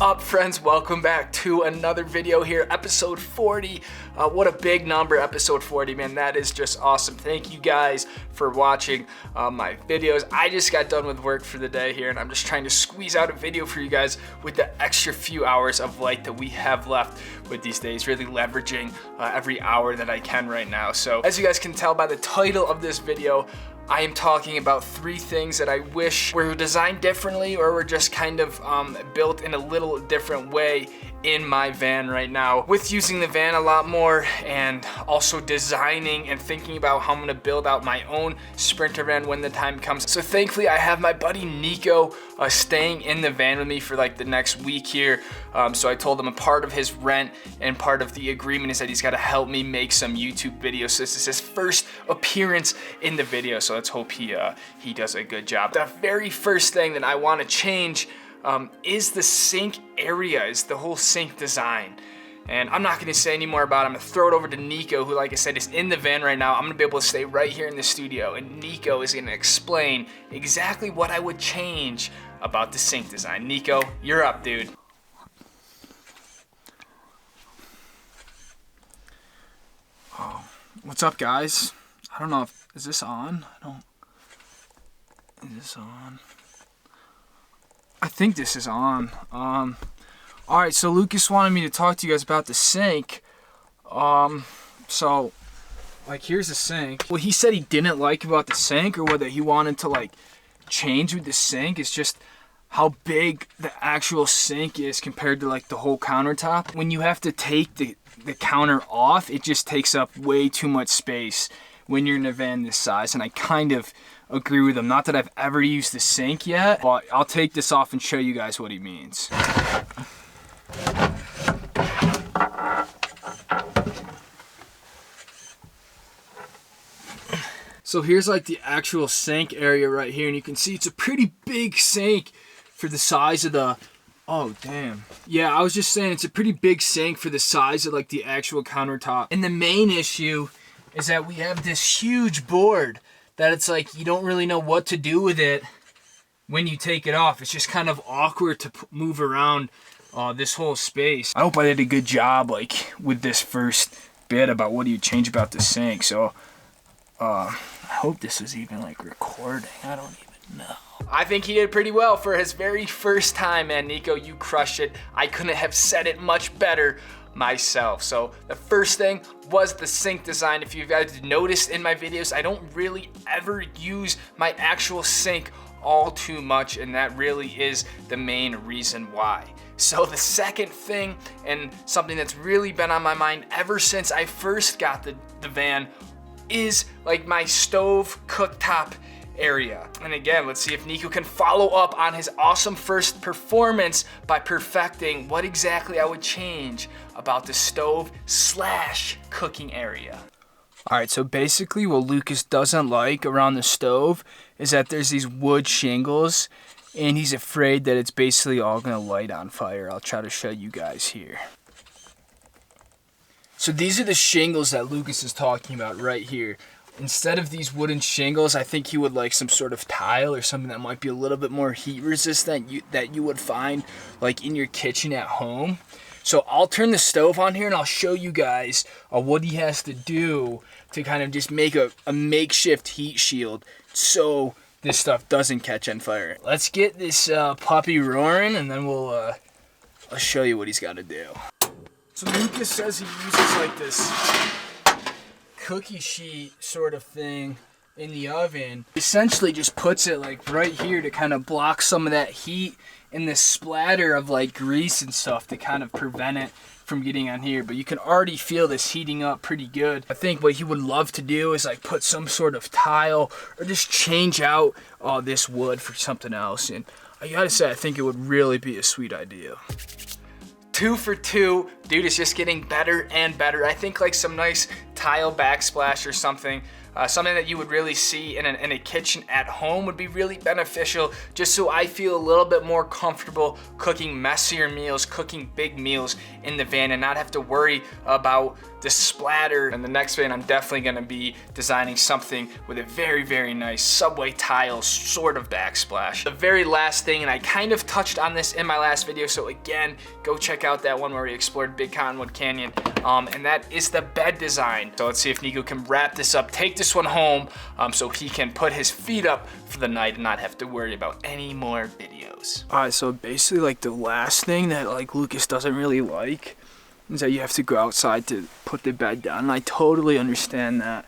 up, friends? Welcome back to another video here, episode 40. What a big number, episode 40, man. That is just awesome. Thank you guys for watching my videos. I just got done with work for the day here, and I'm just trying to squeeze out a video for you guys with the extra few hours of light that we have left with these days, really leveraging every hour that I can right now. So as you guys can tell by the title of this video, I am talking about 3 things that I wish were designed differently or were just kind of built in a little different way in my van right now, with using the van a lot more and also designing and thinking about how I'm gonna build out my own Sprinter van when the time comes. So thankfully I have my buddy Nico staying in the van with me for like the next week here. So I told him a part of his rent and part of the agreement is that he's gotta help me make some YouTube videos. So this is his first appearance in the video, so let's hope he does a good job. The very first thing that I wanna change is the sink area, is the whole sink design. And I'm not gonna say any more about it. I'm gonna throw it over to Nico, who, like I said, is in the van right now. I'm gonna be able to stay right here in the studio, and Nico is gonna explain exactly what I would change about the sink design. Nico, you're up, dude. Oh, what's up, guys? I don't know if, is this on? Is this on? I think this is on. Alright, so Lucas wanted me to talk to you guys about the sink. So, like, here's the sink. What he said he didn't like about the sink, or whether he wanted to, like, change with the sink, is just how big the actual sink is compared to, like, the whole countertop. When you have to take the counter off, it just takes up way too much space when you're in a van this size, and I kind of agree with him. Not that I've ever used the sink yet, but I'll take this off and show you guys what he means. So here's like the actual sink area right here, and you can see it's a pretty big sink for the size of the, oh damn. Yeah, I was just saying it's a pretty big sink for the size of like the actual countertop. And the main issue is that we have this huge board that it's like you don't really know what to do with it when you take it off. It's just kind of awkward to move around this whole space. I hope I did a good job like with this first bit about what do you change about the sink. So I hope this is even like recording. I don't even know. I think he did pretty well for his very first time, man. Nico, you crushed it. I couldn't have said it much better myself. So the first thing was the sink design. If you guys noticed in my videos, I don't really ever use my actual sink all too much, and that really is the main reason why. So the second thing, and something that's really been on my mind ever since I first got the van, is like my stove cooktop area. And again, let's see if Nico can follow up on his awesome first performance by perfecting what exactly I would change about the stove / cooking area. Alright, so basically what Lucas doesn't like around the stove is that there's these wood shingles, and he's afraid that it's basically all gonna light on fire. I'll try to show you guys here. So these are the shingles that Lucas is talking about right here. Instead of these wooden shingles, I think he would like some sort of tile or something that might be a little bit more heat resistant that you would find like in your kitchen at home. So I'll turn the stove on here and I'll show you guys what he has to do to kind of just make a makeshift heat shield so this stuff doesn't catch on fire. Let's get this puppy roaring, and then I'll show you what he's got to do. So Lucas says he uses like this cookie sheet sort of thing in the oven. Essentially just puts it like right here to kind of block some of that heat and this splatter of like grease and stuff to kind of prevent it from getting on here. But you can already feel this heating up pretty good. I think what he would love to do is like put some sort of tile or just change out this wood for something else. And I gotta say, I think it would really be a sweet idea. 2 for 2, dude is just getting better and better. I think like some nice tile backsplash or something, something that you would really see in a kitchen at home would be really beneficial, just so I feel a little bit more comfortable cooking messier meals, cooking big meals in the van, and not have to worry about the splatter. And the next van, I'm definitely gonna be designing something with a very, very nice subway tile sort of backsplash. The very last thing, and I kind of touched on this in my last video, so again, go check out that one where we explored Big Cottonwood Canyon, and that is the bed design. So let's see if Nico can wrap this up, take this one home, so he can put his feet up for the night and not have to worry about any more videos. All right, so basically like the last thing that like Lucas doesn't really like is that you have to go outside to put the bed down. And I totally understand that.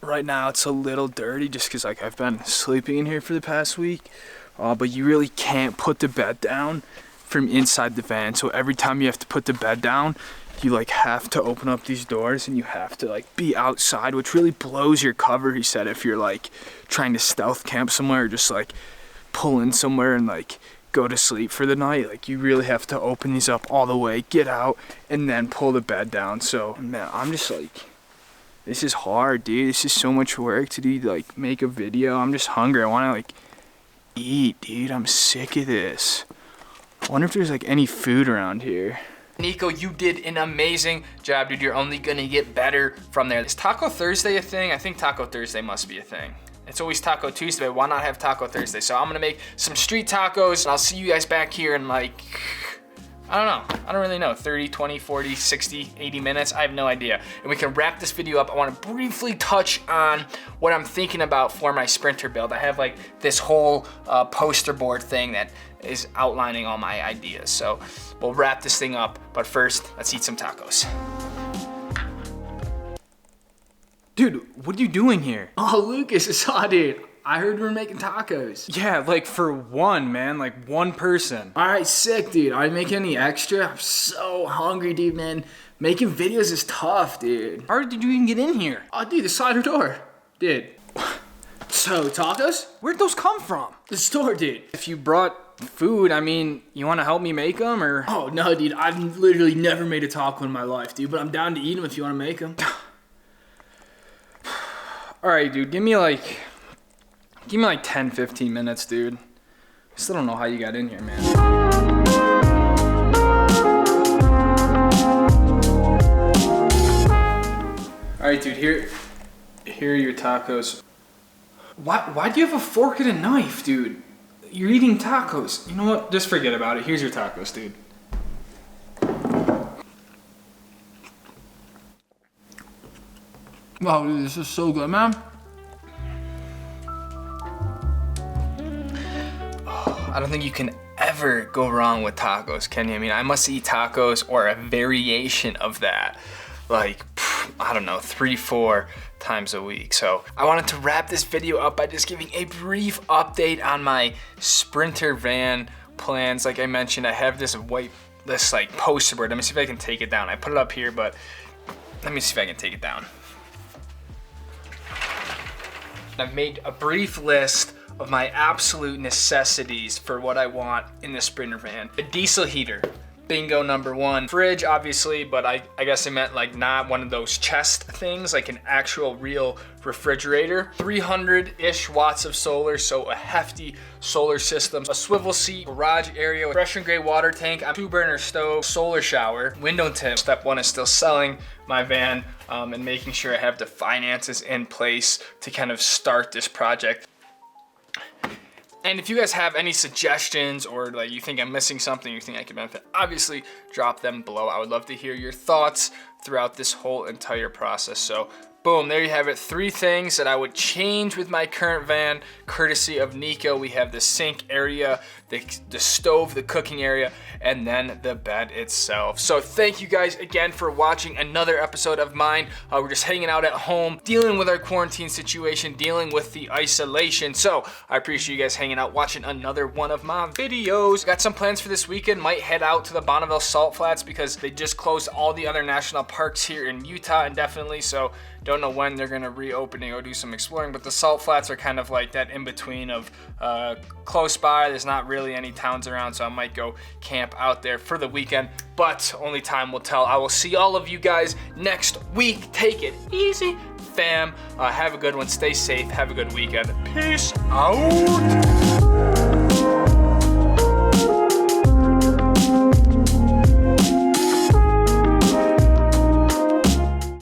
Right now it's a little dirty just because like I've been sleeping in here for the past week, but you really can't put the bed down from inside the van. So every time you have to put the bed down, you like have to open up these doors and you have to like be outside, which really blows your cover, he said, if you're like trying to stealth camp somewhere or just like pull in somewhere and like go to sleep for the night. Like you really have to open these up all the way, get out, and then pull the bed down. So man, I'm just like, this is hard, dude. This is so much work to do, like make a video. I'm just hungry. I want to like eat, dude. I'm sick of this. I wonder if there's like any food around here. Nico, you did an amazing job, dude. You're only gonna get better from there. Is Taco Thursday a thing? I think Taco Thursday must be a thing. It's always Taco Tuesday, why not have Taco Thursday? So I'm gonna make some street tacos, and I'll see you guys back here in like, I don't know. I don't really know, 30, 20, 40, 60, 80 minutes. I have no idea. And we can wrap this video up. I wanna briefly touch on what I'm thinking about for my Sprinter build. I have like this whole poster board thing that is outlining all my ideas. So we'll wrap this thing up, but first, let's eat some tacos. Dude, what are you doing here? Oh, Lucas, I saw, dude. I heard we were making tacos. Yeah, like for one, man, like one person. All right, sick, dude. Are you making any extra? I'm so hungry, dude, man. Making videos is tough, dude. How did you even get in here? Oh, dude, the side door. Dude. So, tacos? Where'd those come from? The store, dude. If you brought food, I mean, you want to help me make them, or? Oh, no, dude. I've literally never made a taco in my life, dude, but I'm down to eat them if you want to make them. All right, dude, give me like 10, 15 minutes, dude. I still don't know how you got in here, man. All right, dude, here are your tacos. Why do you have a fork and a knife, dude? You're eating tacos. You know what? Just forget about it. Here's your tacos, dude. Wow, dude, this is so good, man. Oh, I don't think you can ever go wrong with tacos, can you? I mean, I must eat tacos or a variation of that, like, I don't know, 3-4 times a week. So I wanted to wrap this video up by just giving a brief update on my Sprinter van plans. Like I mentioned, I have this like poster board. Let me see if I can take it down. I put it up here, but let me see if I can take it down. I've made a brief list of my absolute necessities for what I want in the Sprinter van. A diesel heater, bingo number one. Fridge, obviously, but I guess I meant like not one of those chest things, like an actual real refrigerator. 300-ish watts of solar, so a hefty solar system. A swivel seat, garage area, Russian gray water tank, a 2-burner stove, solar shower, window tint. Step one is still selling my van and making sure I have the finances in place to kind of start this project. And if you guys have any suggestions or like you think I'm missing something, you think I can benefit, obviously drop them below. I would love to hear your thoughts throughout this whole entire process. So boom, there you have it. 3 things that I would change with my current van, courtesy of Nico. We have the sink area, the stove, the cooking area, and then the bed itself. So thank you guys again for watching another episode of mine. We're just hanging out at home, dealing with our quarantine situation, dealing with the isolation. So I appreciate you guys hanging out, watching another one of my videos. Got some plans for this weekend. Might head out to the Bonneville Salt Flats because they just closed all the other national parks here in Utah indefinitely. So don't know when they're gonna reopen and go do some exploring, but the Salt Flats are kind of like that in between of close by. There's not really any towns around, so I might go camp out there for the weekend, but only time will tell. I will see all of you guys next week. Take it easy, fam. Have a good one. Stay safe. Have a good weekend. Peace out.